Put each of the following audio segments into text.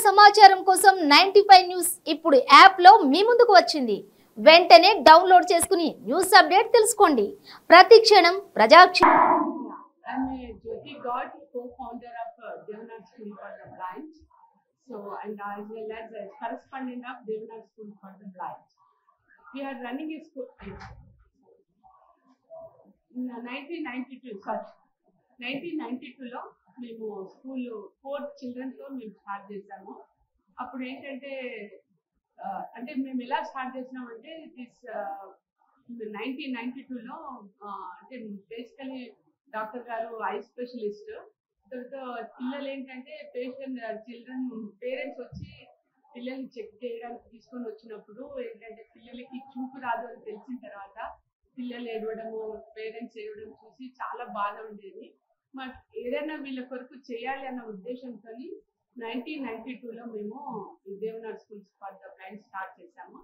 సమాచారం కోసం 95 న్యూస్ ఇప్పుడు యాప్ లో మీ ముందుకు వచ్చింది. వెంటనే డౌన్లోడ్ చేసుకుని న్యూస్ అప్డేట్ తెలుసుకోండి. ప్రతి క్షణం ప్రజాక్షేత్రం. I'm Jyoti God, co-founder of Devanagari School for the Blind. So, and as well as a correspondent of Devanagari School for the Blind. We are running a school in 1992 లో మేము school 4 చిల్డ్రన్తో మేము start చేసాము. అప్పుడు ఏంటంటే అంటే మేము ఎలా start చేసినామంటే దిస్ 1992లో అంటే బేసికలీ డాక్టర్ గారు ఐ స్పెషలిస్ట్. తర్వాత పిల్లలు ఏంటంటే పేరెంట్స్ వచ్చి పిల్లల్ని చెక్ చేయడానికి తీసుకొని వచ్చినప్పుడు ఏంటంటే పిల్లలకి చూపు రాదు అని తెలిసిన తర్వాత పిల్లలు ఏడవడము, పేరెంట్స్ ఏడవడం చూసి చాలా బాధ ఉండేది. మాకు ఏదైనా వీళ్ళ కొరకు చేయాలి అన్న ఉద్దేశంతో 1992లో మేము Devanagari schools for the blind start చేసాము.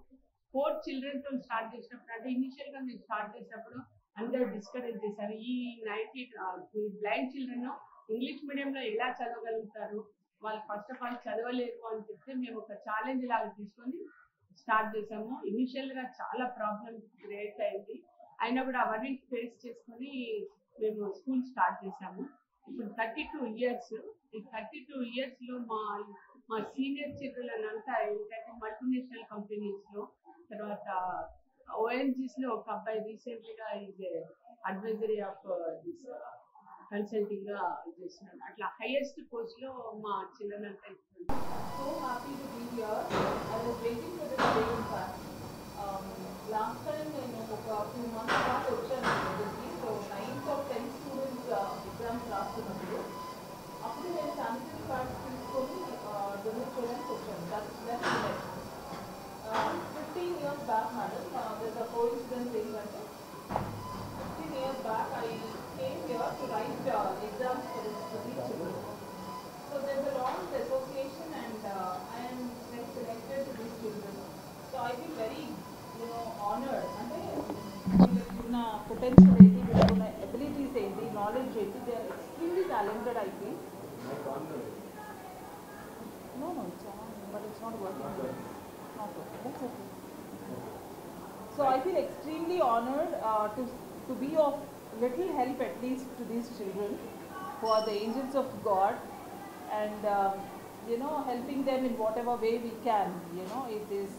4 చిల్డ్రన్తో స్టార్ట్ చేసినప్పుడు అంటే ఇనిషియల్గా మేము స్టార్ట్ చేసినప్పుడు అందరూ డిస్కరేజ్ చేశారు. ఈ బ్లైండ్ చిల్డ్రన్ ఇంగ్లీష్ మీడియంలో ఎలా చదవగలుగుతారు, వాళ్ళు ఫస్ట్ ఆఫ్ ఆల్ చదవలేరు అని చెప్తే మేము ఒక ఛాలెంజ్ లాగా తీసుకొని స్టార్ట్ చేసాము. ఇనిషియల్గా చాలా ప్రాబ్లమ్ క్రియేట్ అయింది, అయినా కూడా అవన్నీ ఫేస్ చేసుకొని మేము స్కూల్ స్టార్ట్ చేసాము. ఇప్పుడు 32 ఇయర్స్. ఈ 32 ఇయర్స్లో మా సీనియర్ చిల్డ్రన్ అంతా ఏంటంటే మల్టీనేషనల్ కంపెనీస్లో, తర్వాత ఓఎన్జీస్లో ఒక అబ్బాయి రీసెంట్లీగా ఇది అడ్వైజరీ ఆఫ్ దిస్ కన్సల్టింగ్ గా చేస్తున్నాను. అట్లా హైయెస్ట్ పోస్ట్ లో మా చిల్డ్రన్ అంతా ఇస్తుంది. So happy to be here. I was waiting for this day in fact. Last time నేను ఒక few months back వచ్చాను ఇక్కడికి. So 9th of 10 students exams రాస్తున్నప్పుడు అప్పుడు నేను శానిటరీ ప్యాడ్స్ తీసుకొని డొనేట్ చేయడానికి వచ్చాను. That's 15 years back, madam. There's a coincidence ఏంటంటే 15 years back I came here to write exams for these children. So there's a long association and I am connected to these children. So I feel very, honored. అంటే వీళ్ళకున్న potential ఏంటి, వీళ్ళకున్న abilities ఏంటి, knowledge ఏంటి, they are extremely talented I feel. No, it's on, but it's not working well. Not working. That's okay. So I feel extremely honored to be of little help at least to these children who are the angels of God, and helping them in whatever way we can. It is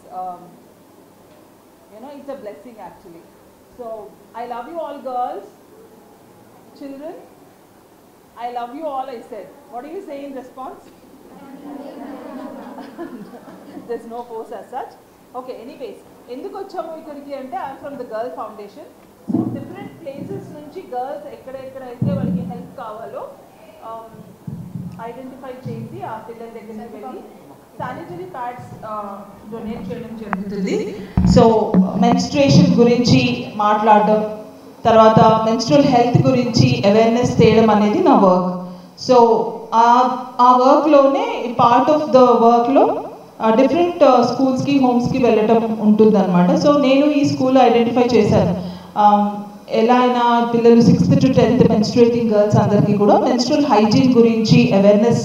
it's a blessing actually. So I love you all, girls, children. I love you all, I said. What do you say in response? There's no force as such. Okay, anyways, ఎందుకు వచ్చాము ఇక్కడికి అంటే I'm from the girl foundation. So different places నుంచి girls ఎక్కడెక్కడైతే వాళ్ళకి help కావాలో identify చేసి ఆ పిల్లల దగ్గరికి వెళ్ళి శానిటరీ ప్యాడ్స్ డొనేట్ చేయడం జరుగుతుంది. సో మెన్స్ట్రుయేషన్ గురించి మాట్లాడడం, తర్వాత మెన్స్ట్రువల్ హెల్త్ గురించి అవేర్నెస్ చేయడం అనేది నా వర్క్. సో ఆ వర్క్లోనే పార్ట్ ఆఫ్ ద వర్క్లో డిఫరెంట్ స్కూల్స్కి, హోమ్స్కి వెళ్ళటం ఉంటుందన్నమాట. సో నేను ఈ స్కూల్ ఐడెంటిఫై చేశాను. ఎలా అయినా పిల్లలు 6th to 10th మెన్స్ట్రుయేటింగ్ గర్ల్స్ అందరికీ కూడా మెన్స్ట్రువల్ హైజీన్ గురించి అవేర్నెస్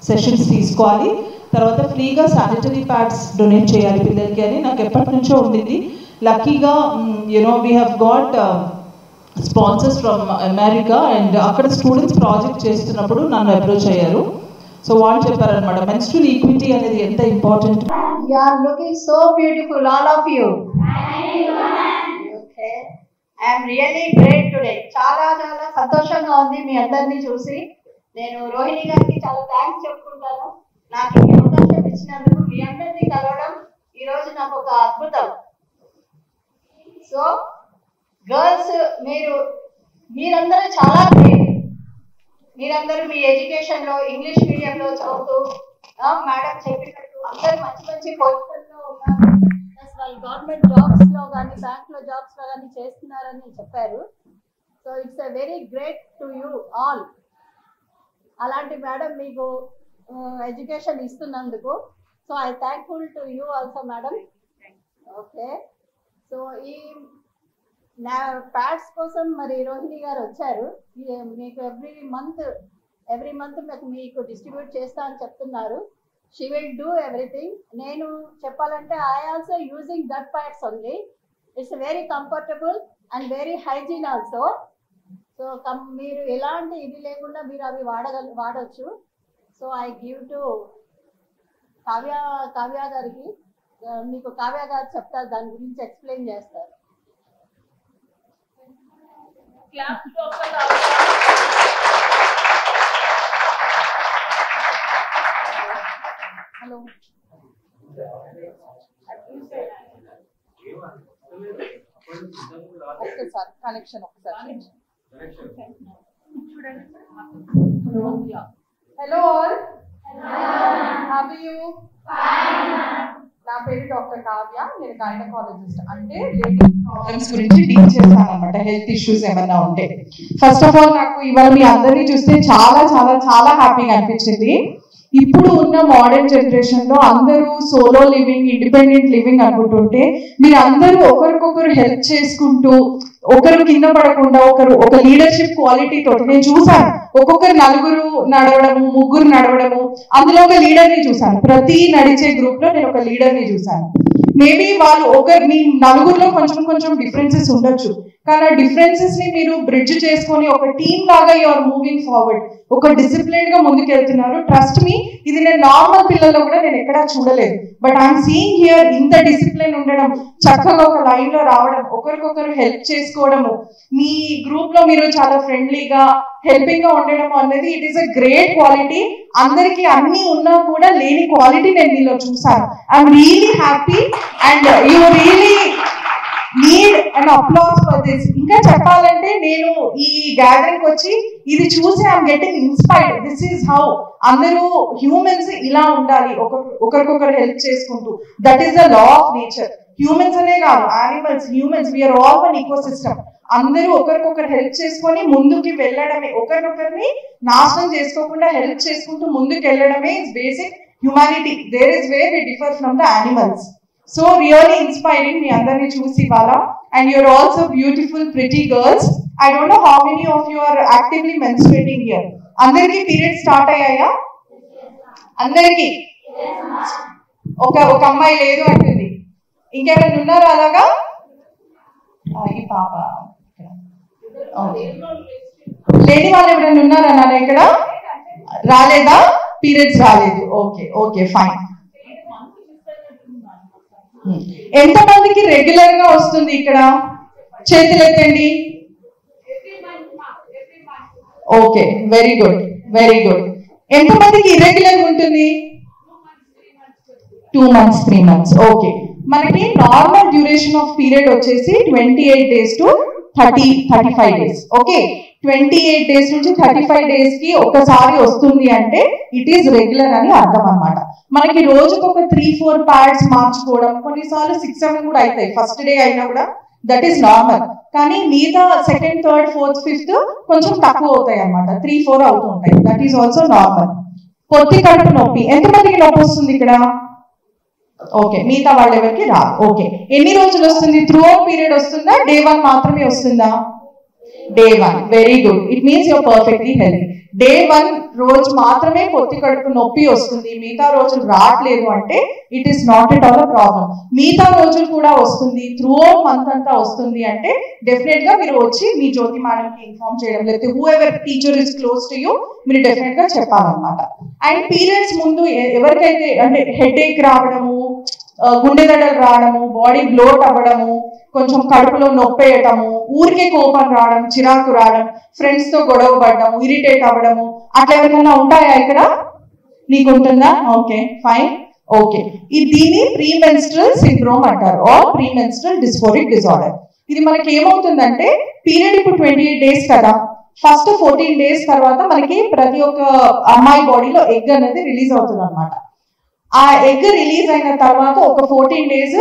సెషన్స్ తీసుకోవాలి, తర్వాత ఫ్రీగా శానిటరీ ప్యాడ్స్ డొనేట్ చేయాలి పిల్లలకి అని నాకు ఎప్పటి నుంచో ఉండింది. లక్కీగా we have got sponsors from America, and అక్కడ స్టూడెంట్స్ ప్రాజెక్ట్ చేస్తున్నప్పుడు నన్ను అప్రోచ్ అయ్యారు. సో వాళ్ళు చెప్పారనమాట మెన్స్ట్రువల్ ఈక్విటీ అనేది ఎంత important. You are looking so beautiful, all of you. Okay. I am really great today. చాలా సంతోషంగా ఉంది మీ అందరినీ చూసి. నేను రోహిణి గారికి చాలా థ్యాంక్స్ చెప్పుకుంటాను. నాకు ఈ అవకాశం ఇచ్చినందుకు, మీ అందరినీ కలవడం ఈరోజు నాకు ఒక అద్భుతం. సో గర్ల్స్ మీరందరూ చాలా గ్రేట్. మీరందరూ మీ ఎడ్యుకేషన్లో ఇంగ్లీష్ మీడియంలో చదువుతూ మేడం చెప్పినట్టు అందరూ మంచి మంచి పొజిషన్లో ఉన్నారు. ప్లస్ వాళ్ళు గవర్నమెంట్ జాబ్స్లో కానీ బ్యాంక్లో జాబ్స్లో కానీ చేస్తున్నారని చెప్పారు. So it's a very great to you all. అలాంటి మేడం మీకు ఎడ్యుకేషన్ ఇస్తున్నందుకు so I thankful to you also madam. Okay. So ఈ ప్యాడ్స్ కోసం మరి రోహిణి గారు వచ్చారు. మీకు ఎవ్రీ మంత్ మీకు డిస్ట్రిబ్యూట్ చేస్తా అని చెప్తున్నారు. She will do everything. నేను చెప్పాలంటే I also using that pads only. It's very comfortable and very hygiene also. So మీరు ఎలాంటి ఇది లేకుండా మీరు అవి వాడవచ్చు. So I give to Kavya గారికి. మీకు కావ్య గారు చెప్తారు, దాని గురించి ఎక్స్ప్లెయిన్ చేస్తారు. హలో, ఒక్కసారి కనెక్షన్ ఒకసారి. Hello all, how are you? నా పేరు డాక్టర్ కావ్య. నేను గైనకాలజిస్ట్, అంటే లేడీ ప్రాబ్లమ్స్ గురించి డీల్ చేస్తాను అనమాట, హెల్త్ ఇష్యూస్ ఏమైనా ఉంటే. ఫస్ట్ ఆఫ్ ఆల్ నాకు ఇవాళ మీ అందరినీ చూస్తే చాలా చాలా చాలా హ్యాపీగా అనిపించింది. ఇప్పుడు ఉన్న మోడర్న్ జనరేషన్ లో అందరూ సోలో లివింగ్, ఇండిపెండెంట్ లివింగ్ అనుకుంటుంటే మీరు అందరూ ఒకరికొకరు హెల్ప్ చేసుకుంటూ, ఒకరు కింద పడకుండా ఒక లీడర్షిప్ క్వాలిటీ తోటి నేను చూసాను. ఒక్కొక్కరు నలుగురు నడవడము, ముగ్గురు నడవడము, అందులో ఒక లీడర్ ని చూసాను. ప్రతి నడిచే గ్రూప్ లో నేను ఒక లీడర్ ని చూసాను. మేబీ వాళ్ళు మీ నలుగురిలో కొంచెం కొంచెం డిఫరెన్సెస్ ఉండొచ్చు, కానీ ఆ డిఫరెన్సెస్ ని మీరు బ్రిడ్జ్ చేసుకొని ఒక టీమ్ లాగా యూఆర్ మూవింగ్ ఫార్వర్డ్, ఒక డిసిప్లిన్ గా ముందుకెళ్తున్నారు. ట్రస్ట్ మీ, ఇది నేను నార్మల్ పిల్లల్లో కూడా నేను ఎక్కడా చూడలేదు. బట్ ఐఎమ్ సీయింగ్ హియర్ ఇంత డిసిప్లిన్ ఉండడం, చక్కగా ఒక లైన్ లో రావడం, ఒకరికొకరు హెల్ప్ చేసుకోవడము, మీ గ్రూప్ లో మీరు చాలా ఫ్రెండ్లీగా హెల్పింగ్ గా ఉండడం అనేది it is a great quality. అందరికి అన్ని ఉన్నా కూడా లేని క్వాలిటీ నేను మీలో చూసాను. I'm really happy and you really need an applause for this. ఇంకా చెప్పాలంటే నేను ఈ గ్యాదరింగ్ వచ్చి ఇది చూసి I'm getting inspired. This is how అందరూ హ్యూమన్స్ ఇలా ఉండాలి, ఒకరికొకరు హెల్ప్ చేసుకుంటూ. That is the law of nature. Humans అనే కాదు, animals, humans, we're all one ecosystem. అందరూ ఒకరికొకరు హెల్ప్ చేసుకొని ముందుకి వెళ్ళడమే, ఒకరినొకరిని నాశనం చేసుకోకుండా హెల్ప్ చేసుకుంటూ ముందుకు వెళ్ళడమే is basic humanity. There is where we differ from the animals. So really inspiring మీ అందరిని చూసి ఇవాళ. And you're also beautiful, pretty girls. I don't know how many of you are actively menstruating here. అందరికి period start అయ్యాయా? అందరికి? ఒక అమ్మాయి లేదు అంటుంది. ఇంకెవరైనా ఉన్నారా అలాగా? ఈ పాప లేని వాళ్ళు ఎవరైనా ఉన్నారా నాన్న ఇక్కడ? రాలేదా? పీరియడ్స్ రాలేదు. Okay okay fine. ఎంతమందికి రెగ్యులర్ గా వస్తుంది ఇక్కడ? చేతులు ఎత్తండి. Okay, very good very good. ఎంతమందికి ఇర్రెగ్యులర్ ఉంటుంది? 2 months 3 months. ఓకే, మనకి నార్మల్ డ్యూరేషన్ ఆఫ్ పీరియడ్ వచ్చేసి 28 days to 35 days. Okay, 28 days నుంచి 35 days కి ఒకసారి వస్తుంది అంటే ఇట్ ఈస్ రెగ్యులర్ అని అర్థం అన్నమాట. మనకి రోజుకు ఒక 3-4 ప్యాడ్స్ మార్చుకోవడం, కొన్నిసార్లు 6-7 కూడా అవుతాయి ఫస్ట్ డే అయినా కూడా, దట్ ఈస్ నార్మల్. కానీ మిగతా 2nd, 3rd, 4th, 5th కొంచెం తక్కువ అవుతాయి అన్నమాట, 3-4 అవుతూ ఉంటాయి. That is also normal. పొత్తి కడుపు నొప్పి, ఎంతమందికి నొప్పి వస్తుంది ఇక్కడ? ఓకే, మిగతా వాళ్ళు ఎవరికి రా. ఓకే, ఎన్ని రోజులు వస్తుంది? త్రూ అవుట్ పీరియడ్ వస్తుందా? Day 1 మాత్రమే వస్తుందా? Day 1. Very good. It means your perfectly healthy. Day 1 రోజు మాత్రమే పొత్తి కడుపు నొప్పి వస్తుంది, మిగతా రోజులు రావట్లేదు అంటే it is not at all a problem. మిగతా రోజులు కూడా వస్తుంది, త్రూ అవుట్ మంత్ అంతా వస్తుంది అంటే డెఫినెట్ గా మీరు వచ్చి మీ జ్యోతి మేడం కి ఇన్ఫార్మ్ చేయడం, లేకపోతే who ever teacher is close to you మీరు డెఫినెట్ గా చెప్పాలన్నమాట. అండ్ పీరియడ్స్ ముందు ఎవరికైతే అంటే హెడ్ ఏక్ రావడము, గుండె దడలు రావడము, బాడీ బ్లోట్ అవ్వడము, కొంచెం కడుపులో నొప్పేయటము, ఊరికే కోపం రావడం, చిరాకు రావడం, ఫ్రెండ్స్ తో గొడవ పడడం, ఇరిటేట్ అవ్వడము, అట్లా ఎవరికైనా ఉంటాయా ఇక్కడ? నీకు ఉంటుందా? Okay fine. ఓకే, దీన్ని ప్రీమెన్స్ట్రల్ సిండ్రోమ్ అంటారు, ఆర్ ప్రీమెన్స్ట్రల్ డిస్ఫోరిక్ డిజార్డర్. ఇది మనకి ఏమవుతుందంటే పీరియడ్ ఇప్పుడు 28 days కదా, ఫస్ట్ 14 days తర్వాత మనకి ప్రతి ఒక్క అమ్మాయి బాడీలో ఎగ్ అనేది రిలీజ్ అవుతుంది అనమాట. ఆ ఎగ్ రిలీజ్ అయిన తర్వాత ఒక 14 days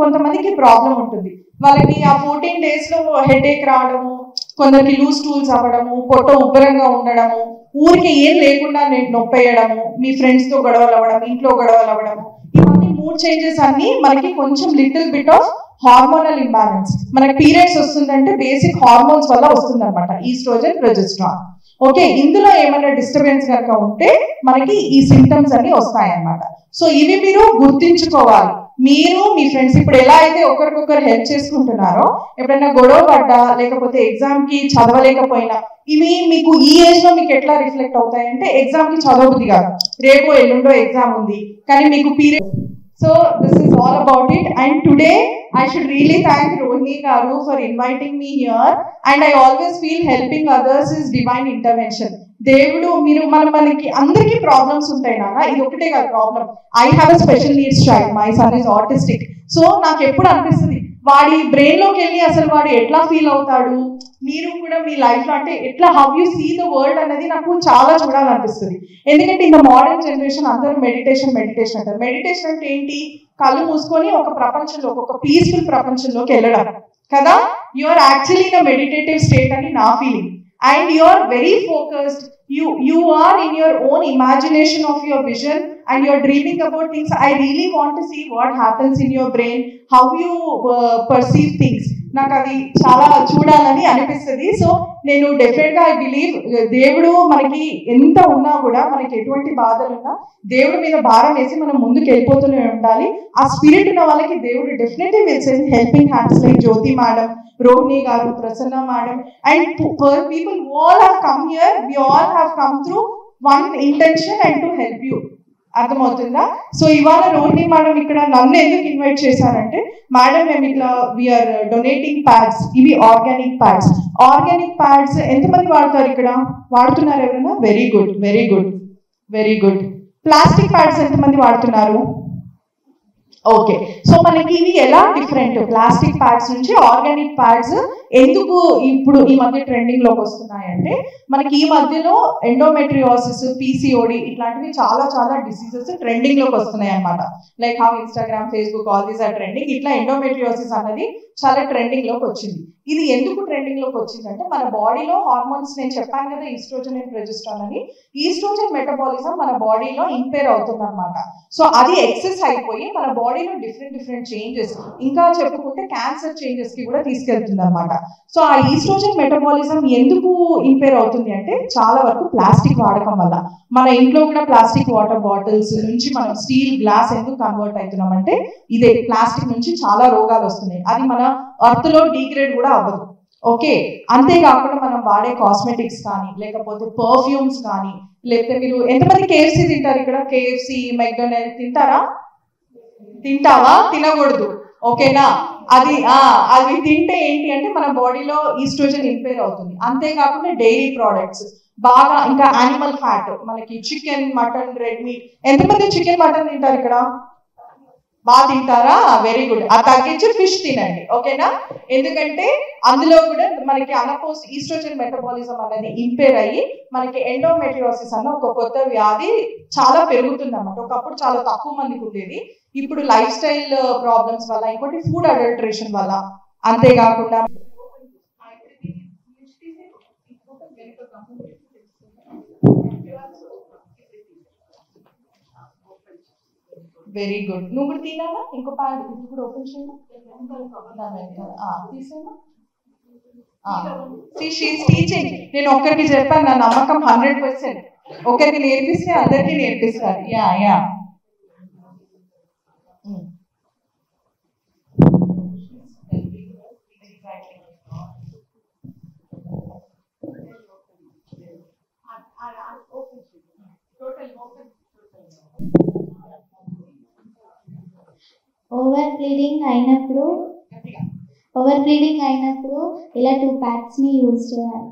కొంతమందికి ప్రాబ్లం ఉంటుంది. వాళ్ళకి ఆ 14 days లో హెడ్ ఏక్ రావడము, కొందరికి లూజ్ టూల్స్ అవ్వడము, పొట్ట ఉబ్బరంగా ఉండడము, ఊరికి ఏం లేకుండా నొప్పేయడము, మీ ఫ్రెండ్స్ తో గొడవలు అవ్వడం, ఇంట్లో గొడవలు అవ్వడము, ఇవన్నీ మూడ్ చేంజెస్ అన్ని మనకి కొంచెం little bit of hormonal imbalance. మనకి పీరియడ్స్ వస్తుందంటే బేసిక్ హార్మోన్స్ వల్ల వస్తుంది అనమాట, ఈస్ట్రోజన్, ప్రొజెస్ట్రాన్. ఓకే, ఇందులో ఏమైనా డిస్టర్బెన్స్ కనుక ఉంటే మనకి ఈ సింటమ్స్ అన్ని వస్తాయన్నమాట. సో ఇవి మీరు గుర్తించుకోవాలి. మీరు మీ ఫ్రెండ్స్ ఇప్పుడు ఎలా అయితే ఒకరికొకరు హెల్ప్ చేసుకుంటున్నారో, ఎప్పుడైనా గొడవ పడ్డా లేకపోతే ఎగ్జామ్ కి చదవలేకపోయినా, ఇవి మీకు ఈ ఏజ్ లో మీకు ఎట్లా రిఫ్లెక్ట్ అవుతాయంటే, ఎగ్జామ్ కి చదవబుద్ధి కాదు, రేపు ఎల్లుండో ఎగ్జామ్ ఉంది కానీ మీకు period. So this is all about it, and today I should really thank Rohini Garu for inviting me here, and I always feel helping others is divine intervention. దేవుడు మీరు మనకి అందరికీ ప్రాబ్లమ్స్ ఉంటాయి నాన్న, ఇది ఒకటే కాదు problem. I have a special needs child, my son is autistic. So నాకు ఎప్పుడు అనిపిస్తుంది వాడి బ్రెయిన్ లోకి వెళ్ళి అసలు వాడు ఎట్లా ఫీల్ అవుతాడు, మీరు కూడా మీ లైఫ్ లో అంటే ఎట్లా how you see the world అనేది నాకు చాలా చూడాలనిపిస్తుంది. ఎందుకంటే ఇంత మోడర్న్ జనరేషన్ అందరూ మెడిటేషన్ అంటారు. మెడిటేషన్ అంటే ఏంటి? కళ్ళు మూసుకొని ఒక ప్రపంచంలో, ఒక పీస్ఫుల్ ప్రపంచంలోకి వెళ్ళడం కదా. You are actually in a meditative state అని నా feeling, and you are very focused, you are in your own imagination of your vision, and you are dreaming about things. I really want to see what happens in your brain, how you perceive things. నాకు అది చాలా చూడాలని అనిపిస్తుంది. So నేను definite గా I believe దేవుడు మనకి ఎంత ఉన్నా కూడా, మనకి ఎటువంటి బాధలు ఉన్నా దేవుడి మీద భారం వేసి మనం ముందుకు వెళ్ళిపోతూనే ఉండాలి. ఆ స్పిరిట్ ఉన్న వాళ్ళకి దేవుడు definitely will send helping hands like Jyoti madam, Rohini Garu, Prasanna madam, and people who all have come here, we all have come through one intention and to help you. అర్థమవుతుందా? సో ఇవాళ Rohini madam ఇక్కడ నన్ను ఎందుకు invite చేశారంటే, madam మేము ఇట్లా we're donating pads, ఇవి organic pads. Organic pads ఎంతమంది వాడతారు ఇక్కడ? వాడుతున్నారు ఎవరైనా? Very good, very good, very good. Plastic pads ఎంతమంది వాడుతున్నారు? ఓకే. సో మనకి ఇవి ఎలా డిఫరెంట్, ప్లాస్టిక్ ప్యాడ్స్ నుంచి ఆర్గానిక్ ప్యాడ్స్ ఎందుకు ఇప్పుడు ఈ మధ్య ట్రెండింగ్ లోకి వస్తున్నాయంటే, మనకి ఈ మధ్యలో ఎండోమెట్రియోసిస్, పీసీఓడి ఇట్లాంటివి చాలా చాలా డిసీజెస్ ట్రెండింగ్ లోకి వస్తున్నాయి అన్నమాట. Like how Instagram, Facebook, all these are trending. ఇట్లా ఎండోమెట్రియోసిస్ అనేది చాలా ట్రెండింగ్ లోకి వచ్చింది. ఇది ఎందుకు ట్రెండింగ్ లోకి వచ్చిందంటే, మన బాడీలో హార్మోన్స్, నేను చెప్పాను కదా ఈస్ట్రోజన్ అండ్ ప్రొజెస్ట్రాన్ అని, ఈస్ట్రోజన్ మెటబాలిజం మన బాడీలో ఇంపేర్ అవుతుంది అనమాట. సో అది ఎక్సెస్ అయిపోయి మన బాడీలో డిఫరెంట్ చేంజెస్, ఇంకా చెప్పుకుంటే క్యాన్సర్ చేంజెస్ కి కూడా తీసుకెళ్తుంది అనమాట. సో ఆ ఈస్ట్రోజన్ మెటబాలిజం ఎందుకు ఇంపేర్ అవుతుంది అంటే, చాలా వరకు ప్లాస్టిక్ వాడకం వల్ల. మన ఇంట్లో కూడా ప్లాస్టిక్ వాటర్ బాటిల్స్ నుంచి మనం స్టీల్ గ్లాస్ ఎందుకు కన్వర్ట్ అవుతున్నాం అంటే, ఇదే ప్లాస్టిక్ నుంచి చాలా రోగాలు వస్తున్నాయి. అది మన అర్త్ లో డీగ్రేడ్ కూడా అవ్వదు. ఓకే, అంతేకాకుండా మనం వాడే కాస్మెటిక్స్ కానీ, లేకపోతే పర్ఫ్యూమ్స్ కానీ, లేకపోతే మీరు ఎంతమంది KFC తింటారు ఇక్కడ? KFC, మెక్డొనాల్డ్ తింటారా? తింటావా? తినకూడదు, ఓకేనా? అది తింటే ఏంటి అంటే మన బాడీలో ఈస్ట్రోజన్ ఇంపేర్ అవుతుంది. అంతేకాకుండా డైరీ ప్రోడక్ట్స్ బాగా, ఇంకా యానిమల్ ఫ్యాట్, మనకి చికెన్, మటన్, రెడ్ మీట్. ఎంతమంది చికెన్, మటన్ తింటారు ఇక్కడ? బాగా తింటారా? Very good. అది తగ్గించి ఫిష్ తినండి, ఓకేనా? ఎందుకంటే అందులో కూడా మనకి అనపోస్ట్ ఈస్ట్రోజన్ మెటబాలిజం అనేది ఇంపేర్ అయ్యి మనకి ఎండోమెట్రియోసిస్ అన్న ఒక కొత్త వ్యాధి చాలా పెరుగుతుంది అన్నమాట. ఒకప్పుడు చాలా తక్కువ మందికి ఉండేది, ఇప్పుడు లైఫ్ స్టైల్ ప్రాబ్లమ్స్ వల్ల, ఇంకోటి ఫుడ్ అడల్టరేషన్ వల్ల, అంతేకాకుండా వెరీ గుడ్. నువ్వు కూడా తినాలా? ఇంకో ప్యాడ్ ఇప్పుడు ఓపెన్ చేయమా, తీసేమా. టీచింగ్ నేను ఒక్కరికి చెప్పాను, నా నమ్మకం 100%. ఒకరికి నేర్పిస్తే అందరికీ నేర్పిస్తారు. యా యా ఓవర్ బ్లీడింగ్ అయినప్పుడు ఇలా 2 ప్యాడ్స్ ని యూజ్ చేయాలి.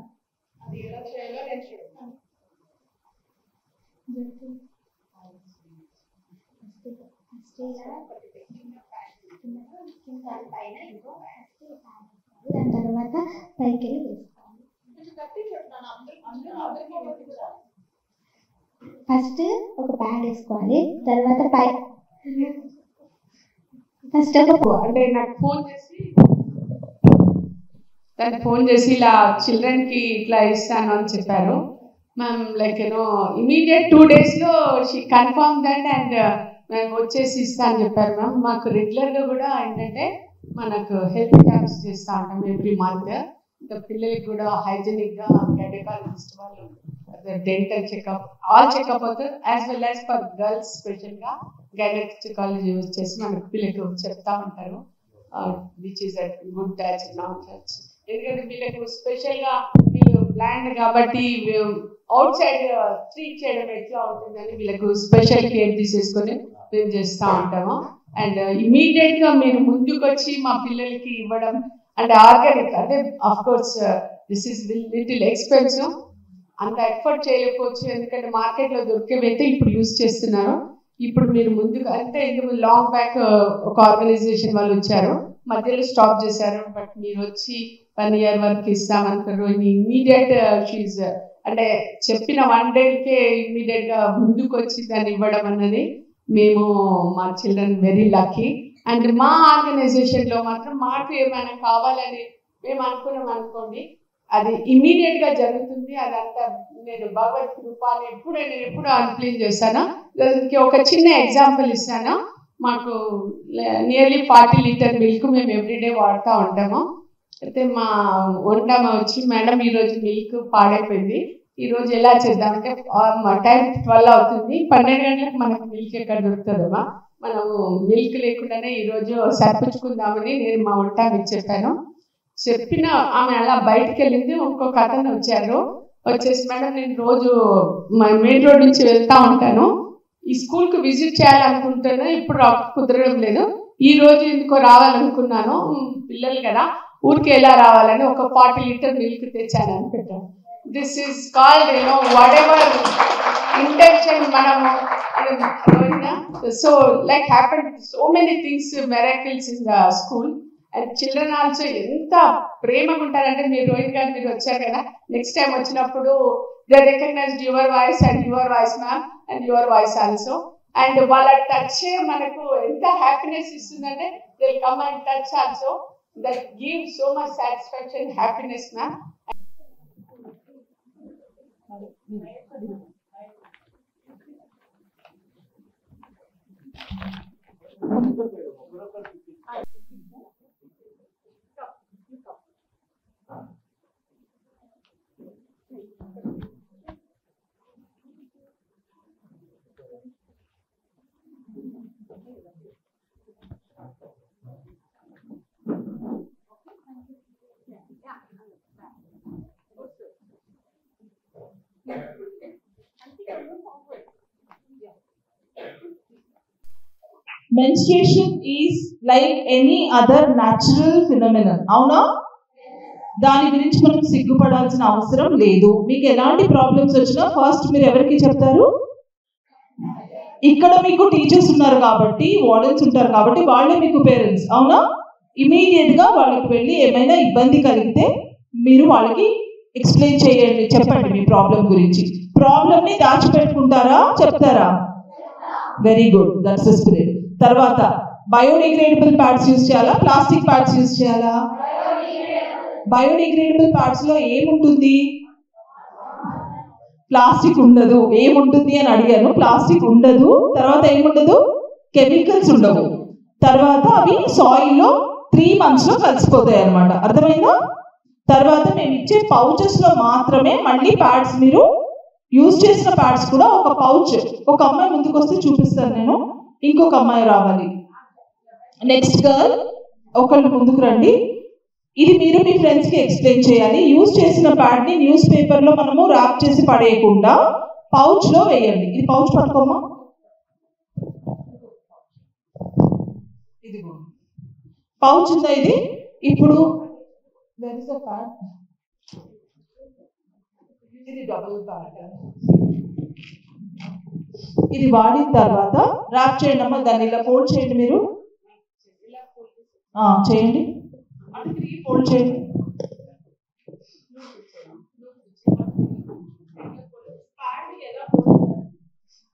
దాని తర్వాత పైకి వెళ్ళి వేసుకోవాలి. ఫస్ట్ ఒక ప్యాడ్ వేసుకోవాలి, తర్వాత ఫస్ట్ అంటే నాకు ఫోన్ చేసి ఇలా చిల్డ్రన్ కి ఇట్లా ఇస్తాను అని చెప్పారు మ్యామ్. లైక్ ఇమీడియట్ 2 days లో షీ కన్ఫర్మ్ దట్, అండ్ మేము వచ్చేసి ఇస్తా అని చెప్పారు మ్యామ్. మాకు రెగ్యులర్ గా కూడా ఏంటంటే మనకు హెల్త్ క్యాంప్స్ చేస్తూ ఉంటాం ఎవ్రీ మంత్. ఇంకా పిల్లలకి కూడా హైజీనిక్గా గైనకాలజిస్ట్ వాళ్ళు డెంటల్ చెకప్ ఆల్ చెకప్ అవుతారు. As well as for girls స్పెషల్గా గైనకాలజీ యూజ్ చేసి మనకి పిల్లలకు చెప్తా ఉంటారు which is a good touch non touch. ఎందుకంటే వీళ్ళకు స్పెషల్గా వీళ్ళు బ్లాండ్ కాబట్టి అవుట్ సైడ్ ట్రీట్ చేయడం ఎట్లా ఉంటుందని వీళ్ళకు స్పెషల్ కేర్ తీసేసుకొని మేము చేస్తూ ఉంటాము. అండ్ ఇమీడియట్గా మీరు ముందుకు వచ్చి మా పిల్లలకి ఇవ్వడం అండ్ ఆర్గానిక్ అంటే of course this is little expensive, అంత ఎఫర్ట్ చేయలేకపోవచ్చు ఎందుకంటే మార్కెట్లో దొరికేవైతే ఇప్పుడు యూజ్ చేస్తున్నారు. ఇప్పుడు మీరు ముందుగా అంటే ఇందుకు లాంగ్ బ్యాక్ ఒక ఆర్గనైజేషన్ వాళ్ళు వచ్చారు, మధ్యలో స్టాప్ చేశారు. బట్ మీరు వచ్చి 1 year వరకు ఇస్తామంటారు. ఇమీడియట్ షీజ్ అంటే చెప్పిన 1 dayకే ఇమీడియట్గా ముందుకు వచ్చి దాన్ని ఇవ్వడం అన్నది మేము మా చిల్డ్రన్ వెరీ లక్కీ. అండ్ మా ఆర్గనైజేషన్లో మాత్రం మాకు ఏమైనా కావాలని మేము అనుకున్నాం అనుకోండి అది ఇమీడియట్గా జరుగుతుంది. అదంతా నేను భగవత్ కృపాన్ని నేను ఎప్పుడు అన్ప్లీజ్ చేస్తాను. దానికి ఒక చిన్న ఎగ్జాంపుల్ ఇస్తాను. మాకు నియర్లీ 40 లీటర్ మిల్క్ మేము ఎవ్రీడే వాడుతూ ఉంటాము. అయితే మా వంటమ్మ వచ్చి మేడం ఈరోజు మిల్క్ పాడైపోయింది, ఈరోజు ఎలా చేద్దామంటే టైం 12 అవుతుంది, 12 గంటలకు మనకు మిల్క్ ఎక్కడ దొరుకుతుందమ్మా, మనము మిల్క్ లేకుండానే ఈరోజు సరిపుచ్చుకుందామని నేను మా వంటమ్మకి చెప్పాను. చెప్పిన ఆమె అలా బయటకు వెళ్ళింది. ఇంకొక అతను వచ్చారు, వచ్చేసి మేడం నేను రోజు మెయిన్ రోడ్ నుంచి వెళ్తా ఉంటాను, ఈ స్కూల్కి విజిట్ చేయాలనుకుంటున్నా, ఇప్పుడు కుదరడం లేదు, ఈ రోజు ఎందుకో రావాలనుకున్నాను, పిల్లలు కదా ఊరికి ఎలా రావాలని ఒక 40 లీటర్ మిల్క్ తెచ్చాను అనుకుంటాను. This is called whatever intention మనము. So like happen so many things miracles in the school. And children also ఎంత ప్రేమగా ఉంటారంటే మీరు రోహిత్ గారు మీరు వచ్చారు కదా, నెక్స్ట్ టైం వచ్చినప్పుడు they recognised your voice and your voice ma'am and your voice also. And వాళ్ళ టచ్ మనకు ఎంత హ్యాపీనెస్ ఇస్తుందంటే they come and touch also, that give so much satisfaction happiness ma'am. Menstruation is like any other natural phenomenon. అవునా? దాని గురించి మనం సిగ్గుపడాల్సిన అవసరం లేదు. మీకు ఎలాంటి ప్రాబ్లమ్స్ వచ్చినా ఫస్ట్ మీరు ఎవరికి చెప్తారు? ఇక్కడ మీకు టీచర్స్ ఉన్నారు కాబట్టి, వార్డెన్స్ ఉంటారు కాబట్టి వాళ్ళే మీకు పేరెంట్స్. అవునా? ఇమీడియట్ గా వాళ్ళకి వెళ్ళి ఏమైనా ఇబ్బంది కలిగితే మీరు వాళ్ళకి ఎక్స్ప్లెయిన్ చేయండి, చెప్పండి మీ ప్రాబ్లం గురించి. ప్రాబ్లమ్ ని దాచిపెట్టుకుంటారా చెప్తారా? Very good, that's the spirit. తర్వాత బయోడిగ్రేడబుల్ ప్యాడ్స్ యూజ్ చేయాలా, ప్లాస్టిక్ ప్యాడ్స్ యూజ్ చేయాలా? బయోడిగ్రేడబుల్ ప్యాడ్స్ లో ఏముంటుంది? ప్లాస్టిక్ ఉండదు. ఏముంటుంది అని అడిగాను, ప్లాస్టిక్ ఉండదు. తర్వాత ఏముండదు? కెమికల్స్ ఉండవు. తర్వాత అవి సాయిల్ లో 3 months లో కలిసిపోతాయి అన్నమాట. అర్థమైందా? తర్వాత మేము ఇచ్చే పౌచెస్ లో మాత్రమే మళ్ళీ ప్యాడ్స్, మీరు యూజ్ చేసిన ప్యాడ్స్ కూడా ఒక పౌచ్. ఒక అమ్మాయి ముందుకు వస్తే చూపిస్తాను నేను, ఇంకొక అమ్మాయి రావాలి. నెక్స్ట్ గర్ల్ ఒకళ్ళు ముందుకు రండి. ఇది మీరు మీ ఫ్రెండ్స్ కి ఎక్స్ప్లెయిన్ చేయాలి. యూజ్ చేసిన ప్యాడ్ ని న్యూస్ పేపర్ లో మనము ర్యాప్ చేసి పడేయకుండా పౌచ్ లో వేయండి. ఇది పౌచ్ పట్టుకోమా, ఇది పౌచ్ ఉందా? ఇది ఇప్పుడు ఇది డబుల్ ప్యాడ్. ఇది వాడిన తర్వాత ర్యాప్ చేయండి అమ్మా, దాన్ని ఇలా ఫోల్డ్ చేయండి. మీరు చేయండి, అంటే 3 ఫోల్డ్ చేయండి.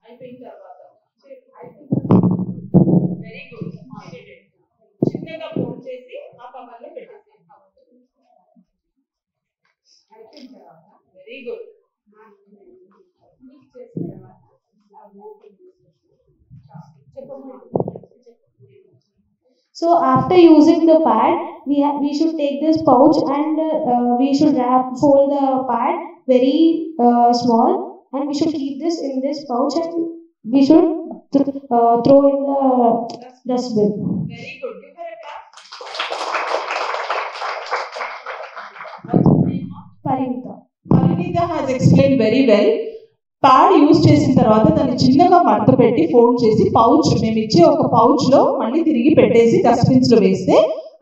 అయిపోయిన తర్వాత వెరీ గుడ్, చిన్నగా ఫోల్డ్ చేసి ఆ కవర్లో పెట్టేసి అయిపోయిన తర్వాత very good. So after using the pad, we should take this pouch and we should fold the pad very small, and we should keep this in this pouch, and we should throw in the dustbin. Very good. Give her a clap. Parinita has explained very well. Pad use చేసిన తర్వాత దాన్ని చిన్నగా మడత పెట్టి fold చేసి pouch, మేము ఇచ్చే ఒక పౌచ్ లో మళ్ళీ తిరిగి పెట్టేసి డస్ట్బిన్స్ లో వేస్తే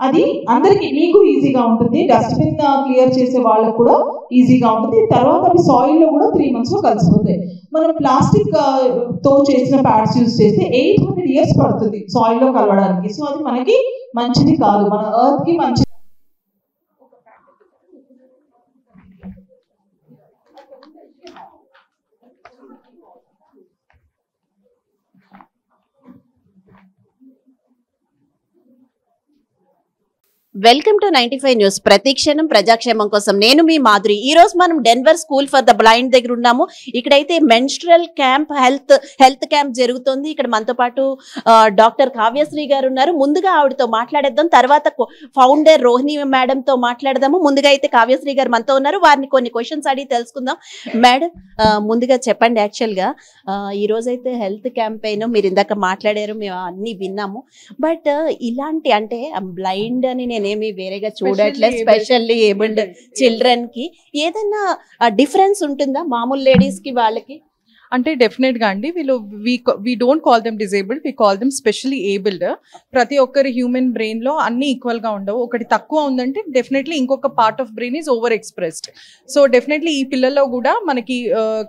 అది అందరికి మీకు ఈజీగా ఉంటుంది, డస్ట్బిన్ క్లియర్ చేసే వాళ్ళకు కూడా ఈజీగా ఉంటుంది. తర్వాత అవి సాయిల్ లో కూడా 3 months లో కలిసిపోతాయి. మనం ప్లాస్టిక్ తో చేసిన ప్యాడ్స్ యూజ్ చేస్తే 800 years పడుతుంది సాయిల్ లో కలవడానికి. సో అది మనకి మంచిది కాదు, మన ఎర్త్ కి మంచిది. Welcome to 95 news. ప్రతిక్షణం ప్రజాక్షేమం కోసం నేను మీ మాధురి. ఈ రోజు మనం Denver school for the blind దగ్గర ఉన్నాము. ఇక్కడైతే మెన్స్ట్రల్ క్యాంప్, హెల్త్ క్యాంప్ జరుగుతుంది. ఇక్కడ మనతో పాటు డాక్టర్ కావ్యశ్రీ గారు ఉన్నారు. ముందుగా ఆవిడతో మాట్లాడేద్దాం, తర్వాత ఫౌండర్ రోహిణి మేడం తో మాట్లాడదాము. ముందుగా అయితే కావ్యశ్రీ గారు మనతో ఉన్నారు, వారిని కొన్ని క్వశ్చన్స్ అడిగి తెలుసుకుందాం. మేడం, ముందుగా చెప్పండి, యాక్చువల్ గా ఈ రోజైతే హెల్త్ క్యాంపెయిన్ మీరు ఇందాక మాట్లాడారు, మేము అన్ని విన్నాము. బట్ ఇలాంటి అంటే బ్లైండ్ అని నేనేమి వేరేగా చూడట్లేదు, స్పెషల్లీ ఏబుల్డ్ చిల్డ్రన్ కి ఏదైనా డిఫరెన్స్ ఉంటుందా మామూలు లేడీస్ కి వాళ్ళకి? అంటే డెఫినెట్ గా అండి, we don't call them disabled, we call them specially abled. ప్రతి ఒక్కరి హ్యూమన్ బ్రెయిన్ లో అన్ని ఈక్వల్ గా ఉండవు. ఒకటి తక్కువ ఉందంటే డెఫినెట్లీ ఇంకొక part of brain is over expressed. So definitely ఈ పిల్లల్లో కూడా మనకి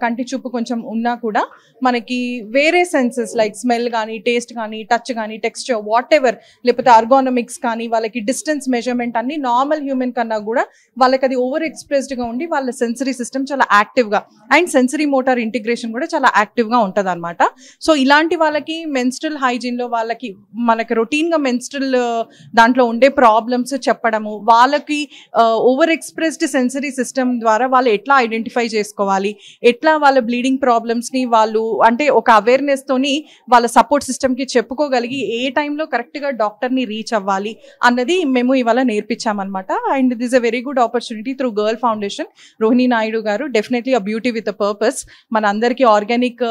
కంటి చూపు కొంచెం ఉన్నా కూడా మనకి వేరే సెన్సెస్ లైక్ స్మెల్ కానీ, టేస్ట్ కానీ, టచ్ కానీ, టెక్స్చర్, వాట్ ఎవర్, లేకపోతే ఆర్గానమిక్స్ కానీ, వాళ్ళకి డిస్టెన్స్ మెజర్మెంట్ అన్ని నార్మల్ హ్యూమన్ కన్నా కూడా వాళ్ళకి అది ఓవర్ ఎక్స్ప్రెస్డ్ గా ఉండి వాళ్ళ సెన్సరీ సిస్టమ్ చాలా యాక్టివ్ గా అండ్ సెన్సరీ మోటార్ ఇంటిగ్రేషన్ కూడా చాలా యాక్టివ్ గా ఉంటది అనమాట. సో ఇలాంటి వాళ్ళకి మెన్స్ట్రల్ హైజీన్ లో వాళ్ళకి మనకి రొటీన్ గా మెన్స్ట్రల్ దాంట్లో ఉండే ప్రాబ్లమ్స్ చెప్పడము, వాళ్ళకి ఓవర్ ఎక్స్ప్రెస్డ్ సెన్సరీ సిస్టమ్ ద్వారా వాళ్ళు ఎట్లా ఐడెంటిఫై చేసుకోవాలి, ఎట్లా వాళ్ళ బ్లీడింగ్ ప్రాబ్లమ్స్ ని వాళ్ళు అంటే ఒక అవేర్నెస్ తోని వాళ్ళ సపోర్ట్ సిస్టమ్ కి చెప్పుకోగలిగి ఏ టైంలో కరెక్ట్ గా డాక్టర్ ని రీచ్ అవ్వాలి అన్నది మేము ఇవాళ నేర్పించామన్నమాట. And this a very good opportunity through girl foundation. Rohini Naidu గారు definitely a beauty with a purpose మన అందరికీ ఆర్గానిక్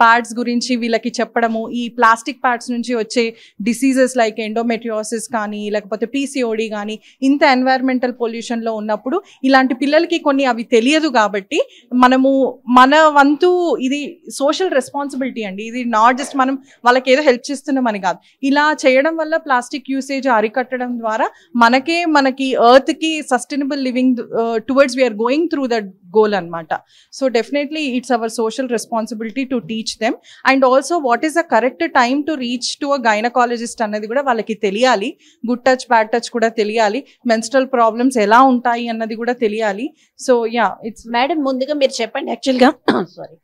ప్యాడ్స్ గురించి వీళ్ళకి చెప్పడము, ఈ ప్లాస్టిక్ ప్యాడ్స్ నుంచి వచ్చే డిసీజెస్ లైక్ ఎండోమెట్రియోసిస్ కానీ, లేకపోతే పీసీఓడి కానీ, ఇంత ఎన్వైరన్మెంటల్ పొల్యూషన్ లో ఉన్నప్పుడు ఇలాంటి పిల్లలకి కొన్ని అవి తెలియదు కాబట్టి మనము మన వంతు ఇది సోషల్ రెస్పాన్సిబిలిటీ అండి. ఇది నాట్ జస్ట్ మనం వాళ్ళకి ఏదో హెల్ప్ చేస్తున్నామని కాదు, ఇలా చేయడం వల్ల ప్లాస్టిక్ యూసేజ్ అరికట్టడం ద్వారా మనకి ఎర్త్ కి sustainable living towards we are going through that goal అనమాట. So definitely it's our social responsibility to teach them. And also what is the correct time to reach to a gynaecologist అన్నది కూడా వాళ్ళకి తెలియాలి. Good touch, bad touch కూడా తెలియాలి. Menstrual problems ఎలా ఉంటాయి అన్నది కూడా తెలియాలి. సో యా, ఇట్స్ మేడం ముందుగా మీరు చెప్పండి, యాక్చువల్ గా సారీ,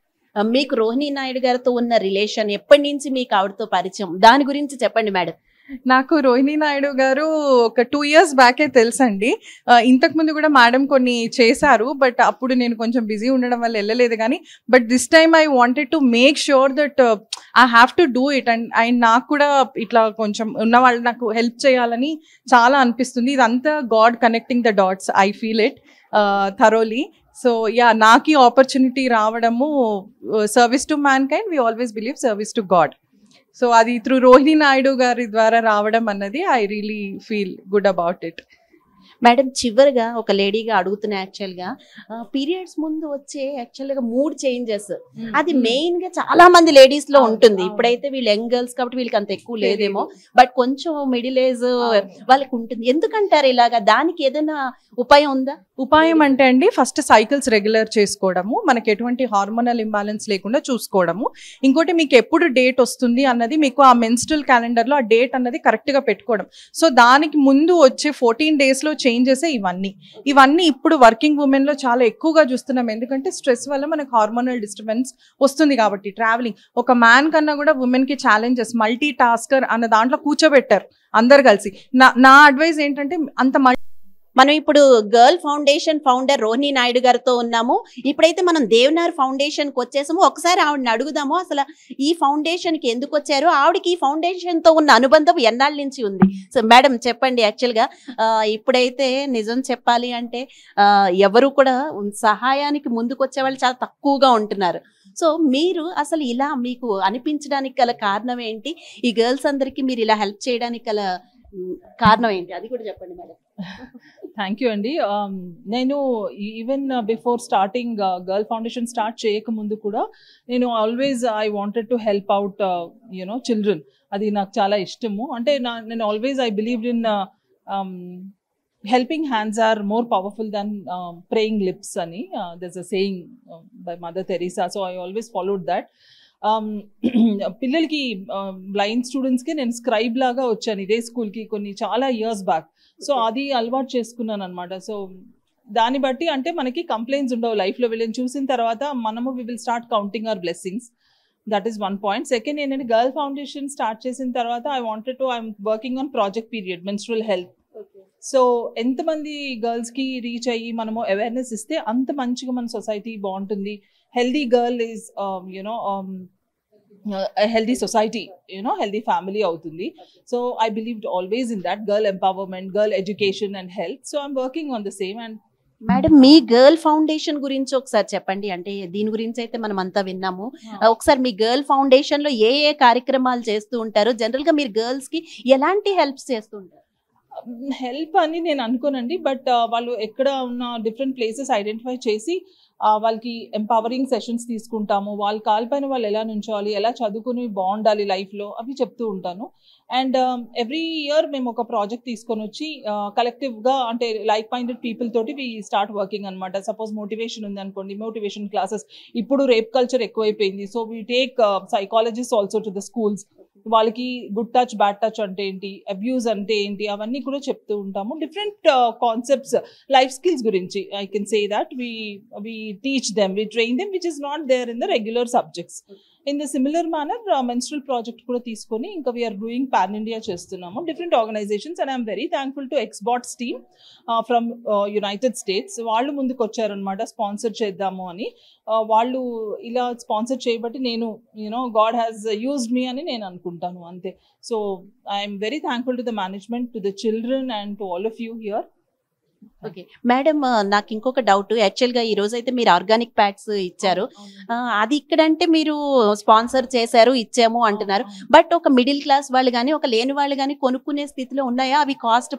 మీకు రోహిణి నాయుడు గారితో ఉన్న రిలేషన్ ఎప్పటి నుంచి మీకు ఆవిడతో పరిచయం, దాని గురించి చెప్పండి మేడం. నాకు రోహిణి నాయుడు గారు ఒక 2 years బ్యాకే తెలుసండి. ఇంతకు ముందు కూడా మేడం కొన్ని చేశారు, బట్ అప్పుడు నేను కొంచెం బిజీ ఉండడం వల్ల వెళ్ళలేదు. కానీ but this time I wanted to make sure that I have to do it. And నాకు కూడా ఇట్లా కొంచెం ఉన్న వాళ్ళు నాకు హెల్ప్ చేయాలని చాలా అనిపిస్తుంది. ఇదంతా God connecting the dots, I feel it thoroughly. So yeah, నాకు ఈ ఆపర్చునిటీ రావడము service to man kind, we always believe service to God. So అది త్రూ రోహిణి నాయుడు గారి ద్వారా రావడం అన్నది I really feel good about it. Madam చివరిగా ఒక లేడీగా అడుగుతున్నా, యాక్చువల్ గా పీరియడ్స్ ముందు వచ్చే యాక్చువల్ గా మూడ్ చేంజెస్ అది మెయిన్ గా చాలా మంది లేడీస్ లో ఉంటుంది. ఇప్పుడైతే వీళ్ళు యంగ్ గర్ల్స్ కాబట్టి వీళ్ళకి అంత ఎక్కువ లేదేమో, బట్ కొంచెం మిడిల్ ఏజ్ వాళ్ళకి ఉంటుంది. ఎందుకంటారు ఇలాగా? దానికి ఏదైనా ఉపాయం ఉందా? ఉపాయం అంటే అండి, ఫస్ట్ సైకిల్స్ రెగ్యులర్ చేసుకోవడము, మనకి ఎటువంటి హార్మోనల్ ఇంబ్యాలెన్స్ లేకుండా చూసుకోవడము. ఇంకోటి మీకు ఎప్పుడు డేట్ వస్తుంది అన్నది మీకు ఆ మెన్స్ట్రల్ క్యాలెండర్ లో ఆ డేట్ అన్నది కరెక్ట్ గా పెట్టుకోవడం. సో దానికి ముందు వచ్చే 14 days లో చేంజెస్ ఇవన్నీ ఇప్పుడు వర్కింగ్ ఉమెన్ లో చాలా ఎక్కువగా చూస్తున్నాం. ఎందుకంటే స్ట్రెస్ వల్ల మనకు హార్మోనల్ డిస్టర్బెన్స్ వస్తుంది కాబట్టి. ట్రావెలింగ్ ఒక మ్యాన్ కన్నా కూడా ఉమెన్ కి ఛాలెంజెస్, మల్టీ టాస్కర్ అన్న దాంట్లో కూర్చోబెట్టారు అందరు కలిసి. నా అడ్వైజ్ ఏంటంటే అంత మనం ఇప్పుడు girl foundation founder Rohini Naidu గారితో ఉన్నాము. ఇప్పుడైతే మనం దేవనార్ ఫౌండేషన్ కి వచ్చేసాము. ఒకసారి ఆవిడని అడుగుదాము అసలు ఈ ఫౌండేషన్ కి ఎందుకు వచ్చారు, ఆవిడకి ఈ ఫౌండేషన్ తో ఉన్న అనుబంధం ఎన్నాళ్ళ నుంచి ఉంది. సో మేడం చెప్పండి. యాక్చువల్ గా ఇప్పుడైతే నిజం చెప్పాలి అంటే ఎవరు కూడా సహాయానికి ముందుకు వచ్చే వాళ్ళు చాలా తక్కువగా ఉంటున్నారు. సో మీరు అసలు ఇలా మీకు అనిపించడానికి గల కారణం ఏంటి, ఈ గర్ల్స్ అందరికి మీరు ఇలా హెల్ప్ చేయడానికి గల కారణం ఏంటి, అది కూడా చెప్పండి మేడం. థ్యాంక్ యూ అండి. నేను even before starting girl foundation start చేయకముందు కూడా నేను always I wanted to help out you know children. అది నాకు చాలా ఇష్టము. అంటే నేను always I believed in helping hands are more powerful than praying lips ani. There's a saying by Mother Teresa, so I always followed that. పిల్లలకి blind స్టూడెంట్స్కి నేను scribe లాగా వచ్చాను ఇదే స్కూల్కి కొన్ని చాలా ఇయర్స్ బ్యాక్. సో అది అలవాటు చేసుకున్నాను అనమాట. సో దాన్ని బట్టి అంటే మనకి కంప్లైంట్స్ ఉండవు లైఫ్లో. వీళ్ళని చూసిన తర్వాత మనము we will start counting our blessings. That is one point. Second ఏంటంటే గర్ల్ ఫౌండేషన్ స్టార్ట్ చేసిన తర్వాత I'm working on project period menstrual health. So ఎంతమంది గర్ల్స్కి రీచ్ అయ్యి మనము అవేర్నెస్ ఇస్తే అంత మంచిగా మన సొసైటీ బాగుంటుంది. Healthy girl is you know healthy society, you know, healthy family అవుతుంది. So I believed always in that girl empowerment, girl education and health. So I'm working on the same. And madam me girl foundation గురించి ఒకసారి చెప్పండి. అంటే దీని గురించి అయితే మనం అంతా విన్నాము. ఒకసారి మీ గర్ల్ ఫౌండేషన్ లో ఏ ఏ కార్యక్రమాలు చేస్తూ ఉంటారు, జనరల్ గా మీరు గర్ల్స్ కి ఎలాంటి హెల్ప్స్ చేస్తూ ఉంటారు? హెల్ప్ అని నేను అనుకోనండి, బట్ వాళ్ళు ఎక్కడ ఉన్న డిఫరెంట్ ప్లేసెస్ ఐడెంటిఫై చేసి వాళ్ళకి ఎంపవరింగ్ సెషన్స్ తీసుకుంటాము. వాళ్ళ కాళ్ళపైన వాళ్ళు ఎలా నుంచోవాలి, ఎలా చదువుకుని బాగుండాలి లైఫ్లో, అవి చెప్తూ ఉంటాను. అండ్ ఎవ్రీ ఇయర్ మేము ఒక ప్రాజెక్ట్ తీసుకొని వచ్చి కలెక్టివ్గా అంటే లైక్ మైండెడ్ పీపుల్ తోటి వి స్టార్ట్ వర్కింగ్ అనమాట. సపోజ్ మోటివేషన్ ఉంది అనుకోండి, మోటివేషన్ క్లాసెస్. ఇప్పుడు రేప్ కల్చర్ ఎక్కువైపోయింది, so we take psychologist also to the schools. వాళ్ళకి గుడ్ టచ్ బ్యాడ్ టచ్ అంటే ఏంటి, అబ్యూజ్ అంటే ఏంటి, అవన్నీ కూడా చెప్తూ ఉంటాము. డిఫరెంట్ కాన్సెప్ట్స్ లైఫ్ స్కిల్స్ గురించి I can say that we teach them, we train them, which is not there in the regular subjects. In the similar manner menstrual project kuda తీసుకొని ఇంకా we are doing pan India చేస్తున్నాము different organizations. And I am very thankful to Xbots team from United States. వాళ్ళు ముందుకు వచ్చారనమాట sponsor చేద్దాము అని. వాళ్ళు ఇలా స్పాన్సర్ చేయబట్టి నేను God has used me అని నేను అనుకుంటాను అంతే. So I am very thankful to the management, to the children and to all of you here. Okay madam, నాకు ఇంకొక డౌట్. యాక్చువల్ గా ఈ రోజు అయితే మీరు ఆర్గానిక్ ప్యాడ్స్ ఇచ్చారు, అది ఇక్కడంటే మీరు స్పాన్సర్ చేశారు ఇచ్చాము అంటున్నారు. బట్ ఒక మిడిల్ క్లాస్ వాళ్ళు కానీ ఒక లేని వాళ్ళు కానీ కొనుక్కునే స్థితిలో ఉన్నాయా? అవి కాస్ట్